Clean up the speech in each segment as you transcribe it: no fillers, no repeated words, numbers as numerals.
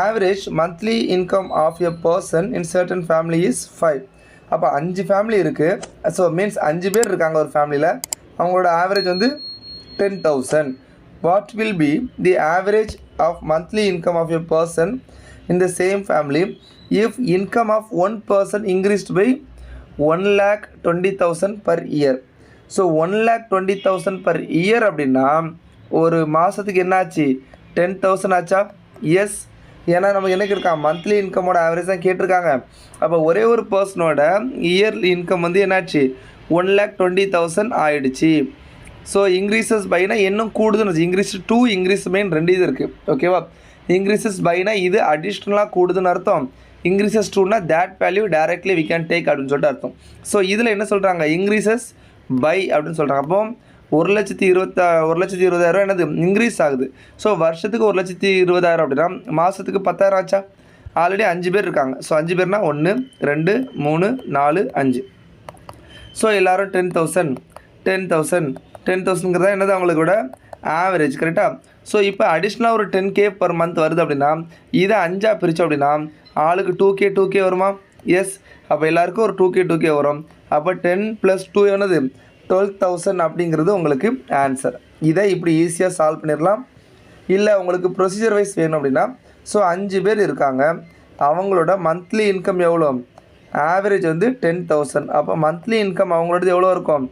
Average monthly income of a person in certain family is 5. அப்போ 5 family இருக்குது. So means 5 பேர் இருக்காங்க ஒரு ஃபேமிலியில். அவங்களோட ஆவரேஜ் வந்து 10,000. What will be the average of monthly income of a person in the same family if income of one person increased by 1,20,000 per year. So 1,20,000 per year அப்படின்னா ஒரு மாதத்துக்கு என்னாச்சு? 10,000 ஆச்சா? எஸ். ஏன்னா நமக்கு என்ன கேட்டிருக்காங்க? மந்த்லி இன்கமோட ஆவரேஜ் தான் கேட்டிருக்காங்க. அப்போ ஒரே ஒரு பர்சனோட இயர்லி இன்கம் வந்து என்னாச்சு? 1,20,000 ஆயிடுச்சு. ஸோ இன்க்ரீசஸ் பைனா இன்னும் கூடுதுன்னு இன்க்ரீஸ் டூ இன்க்ரீஸ் பைன் 2 இது இருக்குது. ஓகேவா? இன்க்ரீசஸ் பைனா இது அடிஷ்னலாக கூடுதுன்னு அர்த்தம். இன்க்ரீசஸ் டூனா that value directly we can take அப்படின்னு சொல்லிட்டு அர்த்தம். ஸோ இதில் என்ன சொல்கிறாங்க? இன்க்ரீசஸ் பை அப்படின்னு சொல்கிறாங்க. அப்போ 1,20,000 என்னது இன்க்ரீஸ் ஆகுது. ஸோ வருஷத்துக்கு 1,20,000 அப்படின்னா மாதத்துக்கு 10,000 ஆச்சா? ஆல்ரெடி 5 பேர் இருக்காங்க. ஸோ 5 பேர்னா 1 2 3 4 5. ஸோ எல்லோரும் 10,000 என்னது அவங்களோட ஆவரேஜ். கரெக்டாக? ஸோ இப்போ அடிஷ்னலாக ஒரு 10K per month வருது அப்படின்னா இதை 5ஆக பிரித்தோம் அப்படின்னா ஆளுக்கு 2K வருமா? எஸ். அப்போ எல்லாருக்கும் ஒரு 2K வரும். அப்போ 10 + 2 என்னது 12,000 அப்படிங்கிறது உங்களுக்கு ஆன்சர். இதை இப்படி ஈஸியாக சால்வ் பண்ணிடலாம். இல்லை உங்களுக்கு ப்ரொசீஜர் வைஸ் வேணும் அப்படின்னா ஸோ 5 பேர் இருக்காங்க. அவங்களோட மந்த்லி இன்கம் எவ்வளோ? ஆவரேஜ் வந்து 10,000. அப்போ மந்த்லி இன்கம் அவங்களோடது எவ்வளோ இருக்கும்?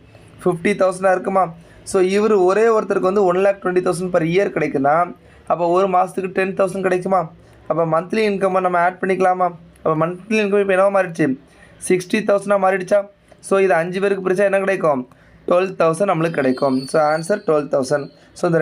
50,000 இருக்குமா? ஸோ இவர் ஒரே ஒருத்தருக்கு வந்து 1,20,000 per year கிடைக்குன்னா அப்போ ஒரு மாதத்துக்கு 10,000 கிடைக்குமா? அப்போ மந்த்லி இன்கம்மை நம்ம ஆட் பண்ணிக்கலாமா? அப்போ மந்த்லி இன்கம் இப்போ என்னவா மாறிடுச்சு? 60,000 மாறிடுச்சா? ஸோ இது 5 பேருக்கு பிரித்தா என்ன கிடைக்கும்? 12,000 நம்மளுக்கு கிடைக்கும். So answer 12,000. ஸோ இந்த